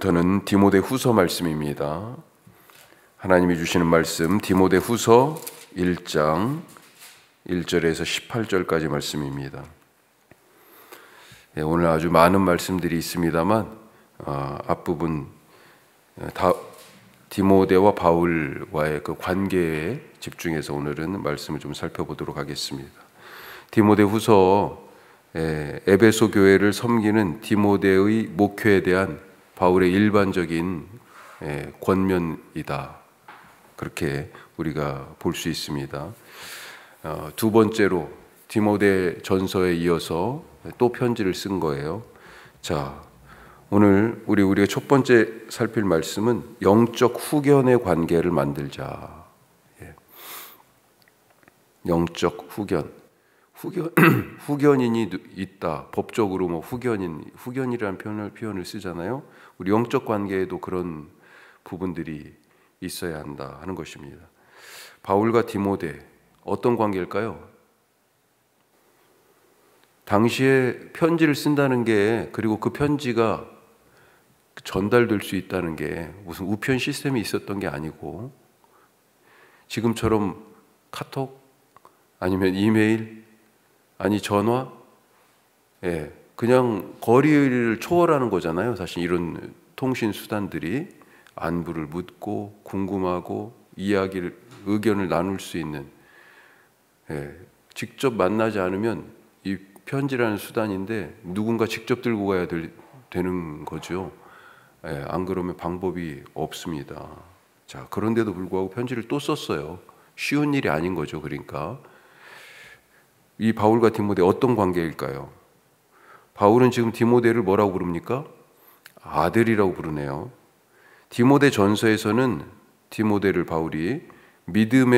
오늘부터는 디모데후서 말씀입니다. 하나님이 주시는 말씀 디모데후서 1장 1절에서 18절까지 말씀입니다. 오늘 아주 많은 말씀들이 있습니다만 앞부분 디모데와 바울과의 그 관계에 집중해서 오늘은 말씀을 좀 살펴보도록 하겠습니다. 디모데후서 에베소 교회를 섬기는 디모데의 목회에 대한 바울의 일반적인 권면이다. 그렇게 우리가 볼 수 있습니다. 두 번째로 디모데 전서에 이어서 또 편지를 쓴 거예요. 자, 오늘 우리가 첫 번째 살필 말씀은 영적 후견의 관계를 만들자. 영적 후견인이 있다. 법적으로 후견이라는 표현을 쓰잖아요. 우리 영적 관계에도 그런 부분들이 있어야 한다 하는 것입니다. 바울과 디모데 어떤 관계일까요? 당시에 편지를 쓴다는 게, 그리고 그 편지가 전달될 수 있다는 게 무슨 우편 시스템이 있었던 게 아니고, 지금처럼 카톡 아니면 이메일 아니 전화, 그냥 거리를 초월하는 거잖아요. 사실 이런 통신 수단들이 안부를 묻고 궁금하고 의견을 나눌 수 있는, 직접 만나지 않으면 이 편지라는 수단인데 누군가 직접 들고 가야 되는 거죠. 안 그러면 방법이 없습니다. 자, 그런데도 불구하고 편지를 또 썼어요. 쉬운 일이 아닌 거죠. 그러니까 이 바울과 디모데 어떤 관계일까요? 바울은 지금 디모데를 뭐라고 부릅니까? 아들이라고 부르네요. 디모데 전서에서는 디모데를 바울이 믿음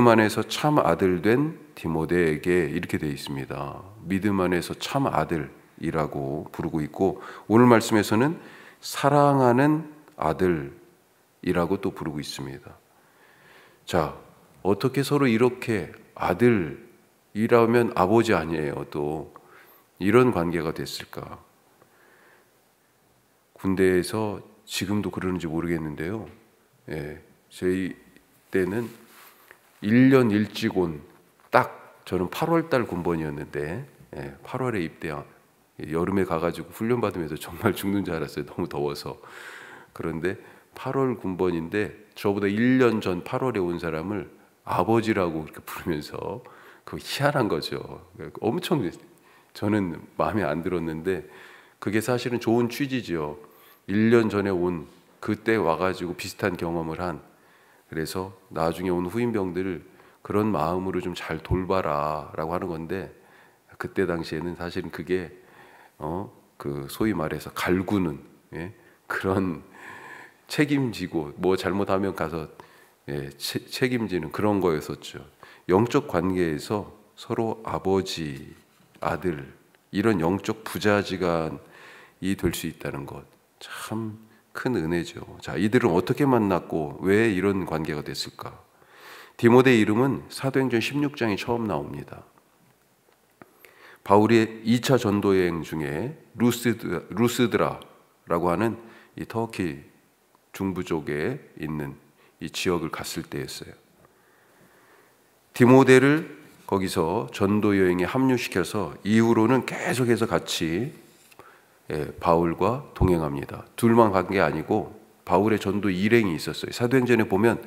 안에서 참 아들 된 디모데에게 이렇게 되어 있습니다. 믿음 안에서 참 아들이라고 부르고 있고, 오늘 말씀에서는 사랑하는 아들이라고 또 부르고 있습니다. 자, 어떻게 서로 이렇게 아들이라면 아버지 아니에요. 또 이런 관계가 됐을까? 군대에서 지금도 그러는지 모르겠는데요. 저희 때는 1년 일찍 온, 딱 저는 8월달 군번이었는데 8월에 입대한, 여름에 가가지고 훈련 받으면서 정말 죽는 줄 알았어요. 너무 더워서. 그런데 8월 군번인데 저보다 1년 전 8월에 온 사람을 아버지라고 이렇게 부르면서, 그 희한한 거죠. 엄청 저는 마음에 안 들었는데 그게 사실은 좋은 취지죠. 1년 전에 온, 그때 와가지고 비슷한 경험을 한, 그래서 나중에 온 후임병들을 그런 마음으로 좀 잘 돌봐라 라고 하는 건데, 그때 당시에는 사실은 그게 그 소위 말해서 갈구는, 그런 책임지고 뭐 잘못하면 가서 책임지는 그런 거였었죠. 영적 관계에서 서로 아버지, 아들, 이런 영적 부자지간이 될 수 있다는 것, 참 큰 은혜죠. 자, 이들은 어떻게 만났고 왜 이런 관계가 됐을까? 디모데의 이름은 사도행전 16장에 처음 나옵니다. 바울의 2차 전도 여행 중에 루스드라라고 하는 이 터키 중부 쪽에 있는 이 지역을 갔을 때였어요. 디모데를 거기서 전도 여행에 합류시켜서 이후로는 계속해서 같이 바울과 동행합니다. 둘만 간 게 아니고 바울의 전도 일행이 있었어요. 사도행전에 보면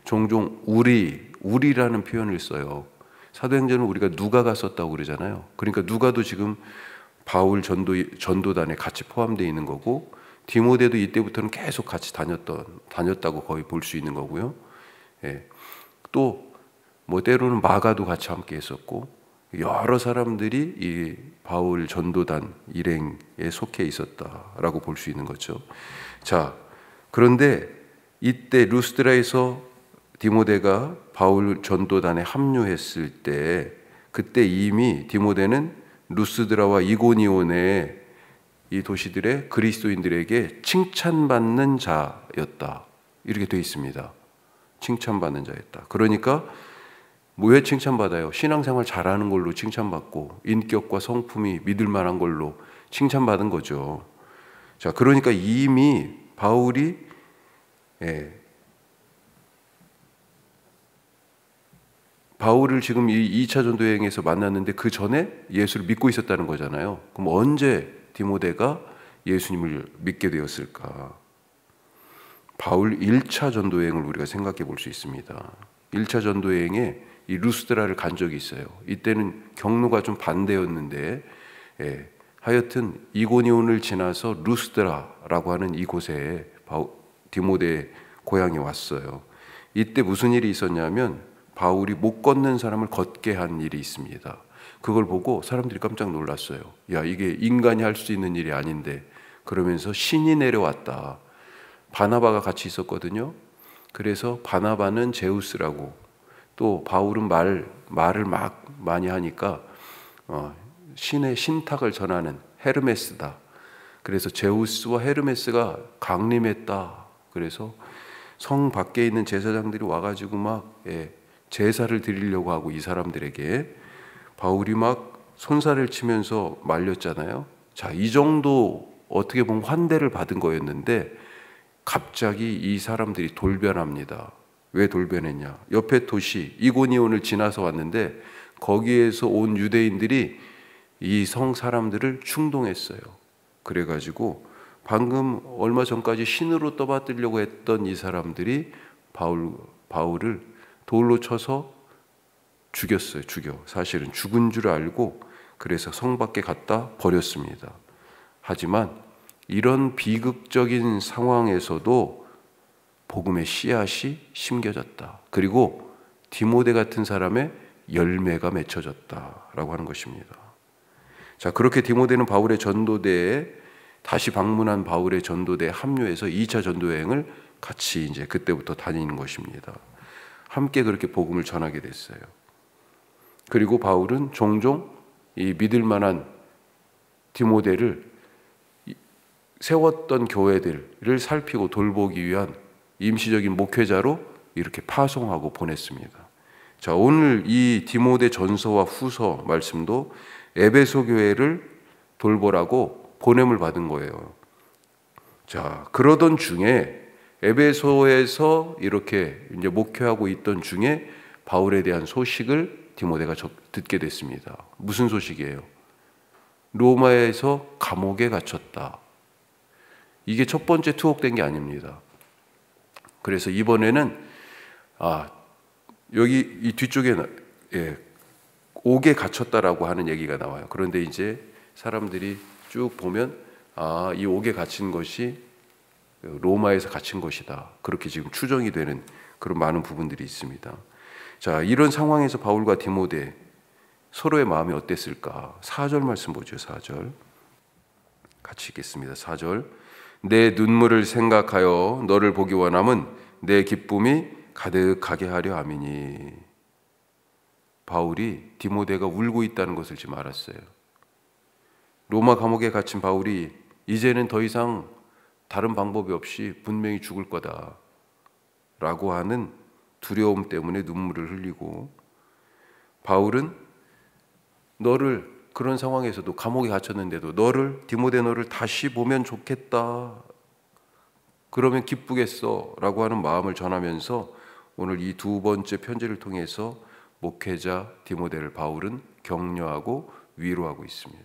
종종 우리라는 표현을 써요. 사도행전은 우리가 누가가 썼다고 그러잖아요. 그러니까 누가도 지금 바울 전도단에 같이 포함되어 있는 거고, 디모데도 이때부터는 계속 같이 다녔다고 거의 볼 수 있는 거고요. 또 뭐 때로는 마가도 같이 함께 했었고, 여러 사람들이 이 바울 전도단 일행에 속해 있었다라고 볼 수 있는 거죠. 자, 그런데 이때 루스드라에서 디모데가 바울 전도단에 합류했을 때, 그때 이미 디모데는 루스드라와 이고니온의 이 도시들의 그리스도인들에게 칭찬받는 자였다, 이렇게 되어 있습니다. 칭찬받는 자였다. 그러니까 왜 칭찬받아요? 신앙생활 잘하는 걸로 칭찬받고 인격과 성품이 믿을 만한 걸로 칭찬받은 거죠. 자, 그러니까 이미 바울이 바울을 지금 이 2차 전도 여행에서 만났는데 그 전에 예수를 믿고 있었다는 거잖아요. 그럼 언제 디모데가 예수님을 믿게 되었을까? 바울 1차 전도 여행을 우리가 생각해 볼 수 있습니다. 1차 전도 여행에 이 루스드라를 간 적이 있어요. 이때는 경로가 좀 반대였는데 하여튼 이고니온을 지나서 루스드라라고 하는 이곳에 디모데의 고향에 왔어요. 이때 무슨 일이 있었냐면 바울이 못 걷는 사람을 걷게 한 일이 있습니다. 그걸 보고 사람들이 깜짝 놀랐어요. 야, 이게 인간이 할 수 있는 일이 아닌데. 그러면서 신이 내려왔다. 바나바가 같이 있었거든요. 그래서 바나바는 제우스라고, 또 바울은 말을 막 많이 하니까 신의 신탁을 전하는 헤르메스다. 그래서 제우스와 헤르메스가 강림했다. 그래서 성 밖에 있는 제사장들이 와가지고 막 제사를 드리려고 하고, 이 사람들에게 바울이 막 손살을 치면서 말렸잖아요. 자, 이 정도 어떻게 보면 환대를 받은 거였는데 갑자기 이 사람들이 돌변합니다. 왜 돌변했냐? 옆에 도시 이고니온을 지나서 왔는데 거기에서 온 유대인들이 이 성 사람들을 충동했어요. 그래가지고 방금 얼마 전까지 신으로 떠받들려고 했던 이 사람들이 바울을 돌로 쳐서 죽였어요. 사실은 죽은 줄 알고 그래서 성 밖에 갖다 버렸습니다. 하지만 이런 비극적인 상황에서도 복음의 씨앗이 심겨졌다. 그리고 디모데 같은 사람의 열매가 맺혀졌다라고 하는 것입니다. 자, 그렇게 디모데는 바울의 전도대에 다시 방문한 바울의 전도대에 합류해서 2차 전도 여행을 같이 이제 그때부터 다니는 것입니다. 함께 그렇게 복음을 전하게 됐어요. 그리고 바울은 종종 이 믿을 만한 디모데를 세웠던 교회들을 살피고 돌보기 위한 임시적인 목회자로 이렇게 파송하고 보냈습니다. 자, 오늘 이 디모데 전서와 후서 말씀도 에베소 교회를 돌보라고 보냄을 받은 거예요. 자, 그러던 중에 에베소에서 이렇게 이제 목회하고 있던 중에 바울에 대한 소식을 디모데가 듣게 됐습니다. 무슨 소식이에요? 로마에서 감옥에 갇혔다. 이게 첫 번째 투옥된 게 아닙니다. 그래서 이번에는 여기 이 뒤쪽에 옥에 갇혔다라고 하는 얘기가 나와요. 그런데 이제 사람들이 쭉 보면 이 옥에 갇힌 것이 로마에서 갇힌 것이다. 그렇게 지금 추정이 되는 그런 많은 부분들이 있습니다. 자, 이런 상황에서 바울과 디모데 서로의 마음이 어땠을까? 4절 말씀 보죠. 4절 같이 읽겠습니다. 4절 내 눈물을 생각하여 너를 보기 원함은 내 기쁨이 가득하게 하려 함이니. 바울이 디모데가 울고 있다는 것을 지금 알았어요. 로마 감옥에 갇힌 바울이 이제는 더 이상 다른 방법이 없이 분명히 죽을 거다 라고 하는 두려움 때문에 눈물을 흘리고, 바울은 너를 그런 상황에서도 감옥에 갇혔는데도 디모데 너를 다시 보면 좋겠다, 그러면 기쁘겠어 라고 하는 마음을 전하면서 오늘 이 두 번째 편지를 통해서 목회자 디모데를 바울은 격려하고 위로하고 있습니다.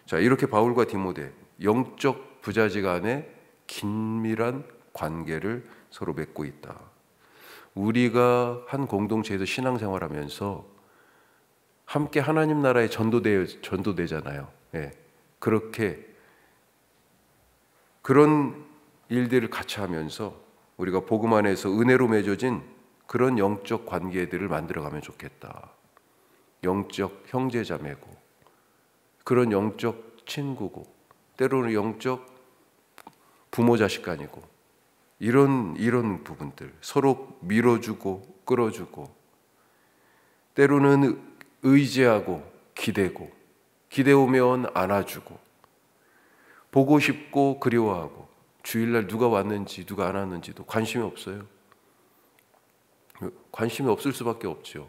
자, 이렇게 바울과 디모데 영적 부자지간에 긴밀한 관계를 서로 맺고 있다. 우리가 한 공동체에서 신앙생활하면서 함께 하나님 나라에 전도되잖아요. 그렇게 그런 일들을 같이 하면서 우리가 복음 안에서 은혜로 맺어진 그런 영적 관계들을 만들어가면 좋겠다. 영적 형제자매고, 그런 영적 친구고, 때로는 영적 부모 자식간이고, 이런 부분들 서로 밀어주고 끌어주고, 때로는 의지하고 기대오면 안아주고, 보고 싶고 그리워하고, 주일날 누가 왔는지 누가 안 왔는지도 관심이 없어요. 관심이 없을 수밖에 없죠.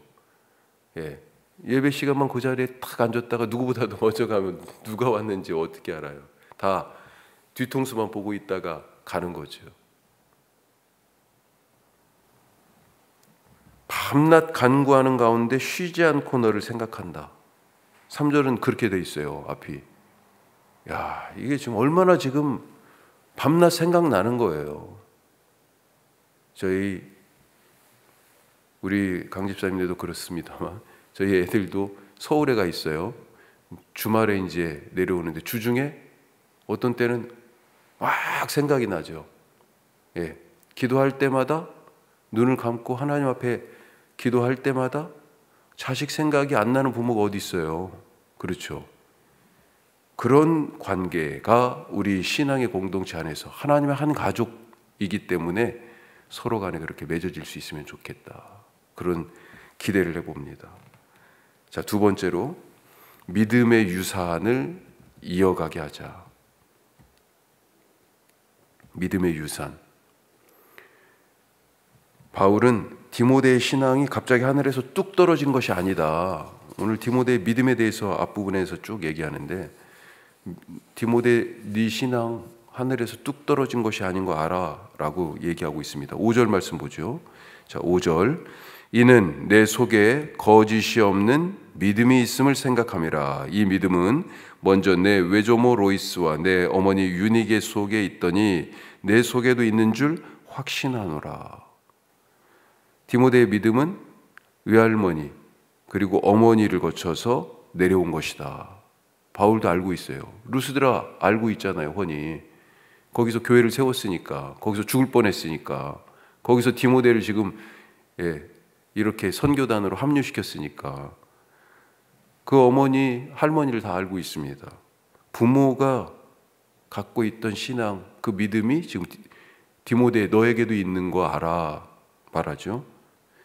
예배 시간만 그 자리에 탁 앉았다가 누구보다도 먼저 가면 누가 왔는지 어떻게 알아요? 다 뒤통수만 보고 있다가 가는 거죠. 밤낮 간구하는 가운데 쉬지 않고 너를 생각한다. 3절은 그렇게 돼 있어요. 앞이. 야, 이게 지금 얼마나 지금 밤낮 생각나는 거예요. 우리 강 집사님들도 그렇습니다만 저희 애들도 서울에 가 있어요. 주말에 이제 내려오는데 주중에 어떤 때는 막 생각이 나죠. 예, 기도할 때마다 눈을 감고 하나님 앞에 기도할 때마다 자식 생각이 안 나는 부모가 어디 있어요. 그렇죠. 그런 관계가 우리 신앙의 공동체 안에서 하나님의 한 가족이기 때문에 서로 간에 그렇게 맺어질 수 있으면 좋겠다. 그런 기대를 해봅니다. 자, 두 번째로 믿음의 유산을 이어가게 하자. 믿음의 유산. 바울은 디모데의 신앙이 갑자기 하늘에서 뚝 떨어진 것이 아니다. 오늘 디모데의 믿음에 대해서 앞부분에서 쭉 얘기하는데, 디모데 네 신앙 하늘에서 뚝 떨어진 것이 아닌 거 알아 라고 얘기하고 있습니다. 5절 말씀 보죠. 자, 5절. 이는 내 속에 거짓이 없는 믿음이 있음을 생각함이라. 이 믿음은 먼저 내 외조모 로이스와 내 어머니 유니게 속에 있더니 내 속에도 있는 줄 확신하노라. 디모데의 믿음은 외할머니 그리고 어머니를 거쳐서 내려온 것이다. 바울도 알고 있어요. 루스드라 알고 있잖아요. 훤히 거기서 교회를 세웠으니까, 거기서 죽을 뻔했으니까, 거기서 디모데를 지금 이렇게 선교단으로 합류시켰으니까 그 어머니 할머니를 다 알고 있습니다. 부모가 갖고 있던 신앙, 그 믿음이 지금 디모데 너에게도 있는 거 알아 말하죠.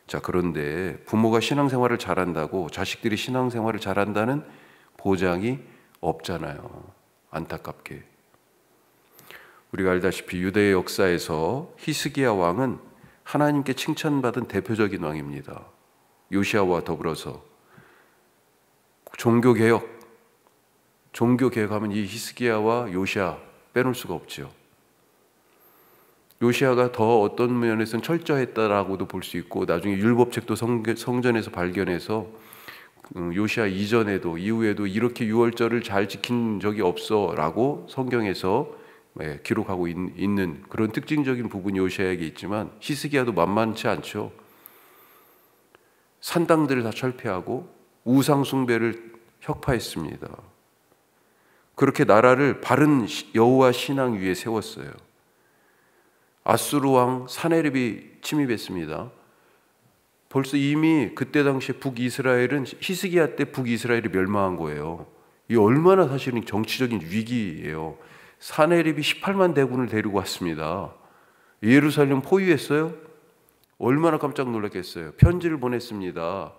자, 그런데 부모가 신앙생활을 잘한다고 자식들이 신앙생활을 잘한다는 보장이 없잖아요. 안타깝게. 우리가 알다시피 유대의 역사에서 히스기야 왕은 하나님께 칭찬받은 대표적인 왕입니다. 요시아와 더불어서 종교개혁하면 이 히스기야와 요시아 빼놓을 수가 없죠. 요시아가 더 어떤 면에서는 철저했다라고도 볼 수 있고, 나중에 율법책도 성전에서 발견해서 요시아 이전에도 이후에도 이렇게 유월절을 잘 지킨 적이 없어라고 성경에서 기록하고 있는 그런 특징적인 부분이 요시아에게 있지만, 히스기야도 만만치 않죠. 산당들을 다 철폐하고 우상 숭배를 혁파했습니다. 그렇게 나라를 바른 여호와 신앙 위에 세웠어요. 아수르 왕 사네립이 침입했습니다. 벌써 이미 그때 당시에 북이스라엘은 히스기야 때 북이스라엘이 멸망한 거예요. 이 얼마나 사실은 정치적인 위기예요. 사네립이 18만 대군을 데리고 왔습니다. 예루살렘 포위했어요. 얼마나 깜짝 놀랐겠어요. 편지를 보냈습니다.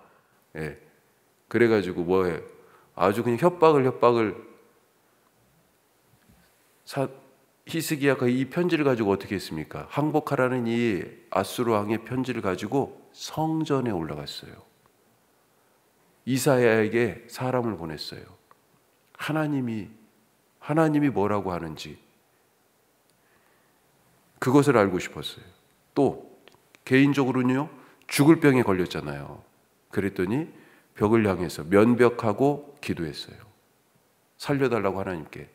그래가지고 뭐해? 아주 그냥 협박을 히스기야가 이 편지를 가지고 어떻게 했습니까? 항복하라는 이 아수르 왕의 편지를 가지고 성전에 올라갔어요. 이사야에게 사람을 보냈어요. 하나님이 뭐라고 하는지 그것을 알고 싶었어요. 또 개인적으로는요, 죽을 병에 걸렸잖아요. 그랬더니 벽을 향해서 면벽하고 기도했어요. 살려달라고 하나님께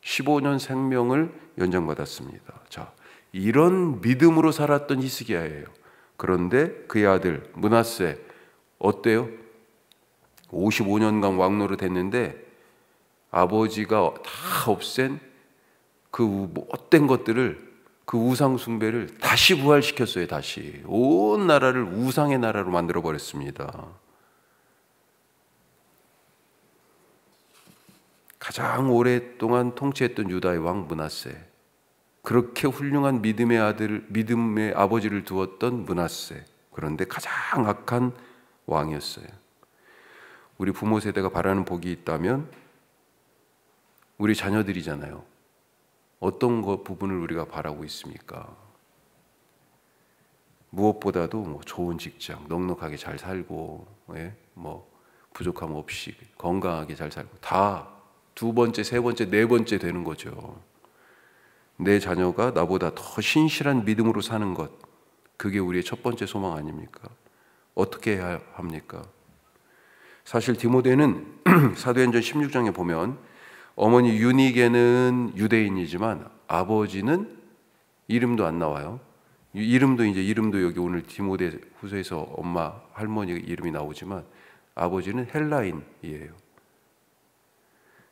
15년 생명을 연장받았습니다. 자, 이런 믿음으로 살았던 히스기야예요. 그런데 그의 아들 므낫세 어때요? 55년간 왕노릇 했는데 아버지가 다 없앤 그 못된 것들을, 그 우상 숭배를 다시 부활시켰어요. 다시 온 나라를 우상의 나라로 만들어 버렸습니다. 가장 오랫동안 통치했던 유다의 왕 므낫세, 그렇게 훌륭한 믿음의 아버지를 두었던 므낫세, 그런데 가장 악한 왕이었어요. 우리 부모 세대가 바라는 복이 있다면 우리 자녀들이잖아요. 어떤 부분을 우리가 바라고 있습니까? 무엇보다도 좋은 직장, 넉넉하게 잘 살고, 부족함 없이 건강하게 잘 살고, 다 두 번째, 세 번째, 네 번째 되는 거죠. 내 자녀가 나보다 더 신실한 믿음으로 사는 것, 그게 우리의 첫 번째 소망 아닙니까? 어떻게 해야 합니까? 사실 디모데는 사도행전 16장에 보면 어머니 유니게는 유대인이지만 아버지는 이름도 안 나와요. 이름도 여기 오늘 디모데 후서에서 엄마 할머니 이름이 나오지만 아버지는 헬라인이에요.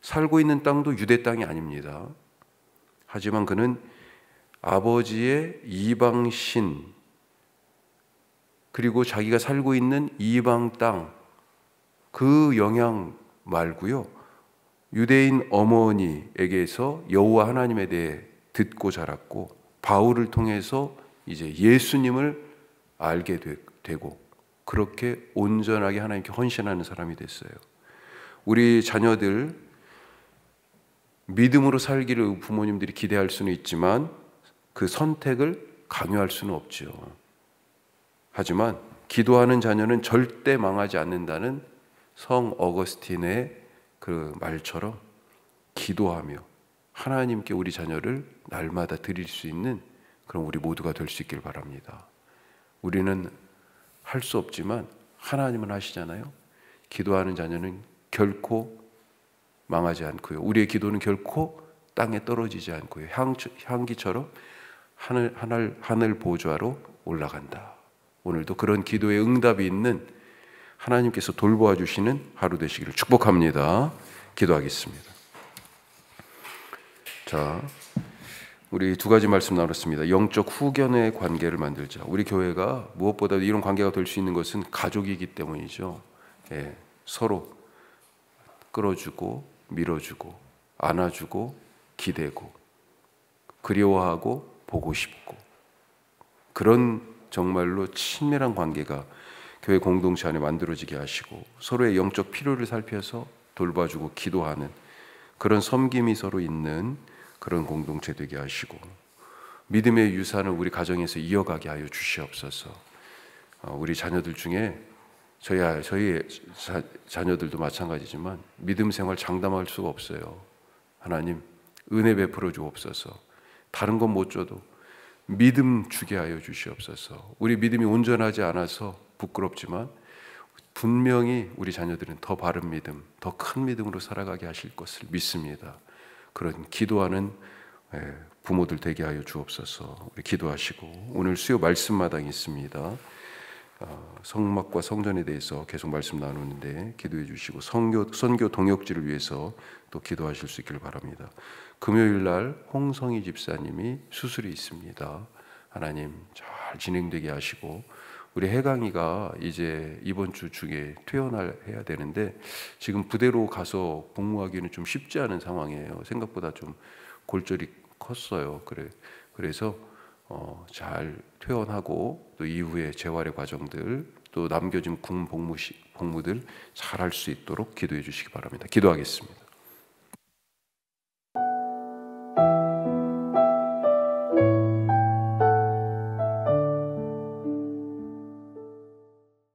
살고 있는 땅도 유대 땅이 아닙니다. 하지만 그는 아버지의 이방신 그리고 자기가 살고 있는 이방 땅 그 영향 말고요, 유대인 어머니에게서 여호와 하나님에 대해 듣고 자랐고 바울을 통해서 이제 예수님을 알게 되고 그렇게 온전하게 하나님께 헌신하는 사람이 됐어요. 우리 자녀들 믿음으로 살기를 부모님들이 기대할 수는 있지만 그 선택을 강요할 수는 없죠. 하지만 기도하는 자녀는 절대 망하지 않는다는 성 어거스틴의 그 말처럼 기도하며 하나님께 우리 자녀를 날마다 드릴 수 있는 그런 우리 모두가 될 수 있길 바랍니다. 우리는 할 수 없지만 하나님은 하시잖아요. 기도하는 자녀는 결코 망하지 않고요, 우리의 기도는 결코 땅에 떨어지지 않고요, 향기처럼 하늘 보좌로 올라간다. 오늘도 그런 기도의 응답이 있는 하나님께서 돌보아 주시는 하루 되시기를 축복합니다. 기도하겠습니다. 자, 우리 두 가지 말씀 나눴습니다. 영적 후견의 관계를 만들자. 우리 교회가 무엇보다도 이런 관계가 될 수 있는 것은 가족이기 때문이죠. 예, 서로 끌어주고 밀어주고 안아주고 기대고 그리워하고 보고 싶고 그런 정말로 친밀한 관계가 교회 공동체 안에 만들어지게 하시고 서로의 영적 필요를 살펴서 돌봐주고 기도하는 그런 섬김이 서로 있는 그런 공동체 되게 하시고 믿음의 유산을 우리 가정에서 이어가게 하여 주시옵소서. 우리 자녀들 중에 저희 자녀들도 마찬가지지만 믿음 생활 장담할 수가 없어요. 하나님 은혜 베풀어 주옵소서. 다른 건 못 줘도 믿음 주게 하여 주시옵소서. 우리 믿음이 온전하지 않아서 부끄럽지만 분명히 우리 자녀들은 더 바른 믿음, 더 큰 믿음으로 살아가게 하실 것을 믿습니다. 그런 기도하는 부모들 되게 하여 주옵소서. 우리 기도하시고 오늘 수요 말씀마당이 있습니다. 성막과 성전에 대해서 계속 말씀 나누는데 기도해 주시고 선교 동역지를 위해서 또 기도하실 수 있기를 바랍니다. 금요일 날 홍성희 집사님이 수술이 있습니다. 하나님 잘 진행되게 하시고 우리 혜강이가 이제 이번 주 중에 퇴원해야 되는데 지금 부대로 가서 복무하기는 좀 쉽지 않은 상황이에요. 생각보다 좀 골절이 컸어요. 그래서 잘 퇴원하고 또 이후에 재활의 과정들 또 남겨진 군 복무들 잘 할 수 있도록 기도해 주시기 바랍니다. 기도하겠습니다.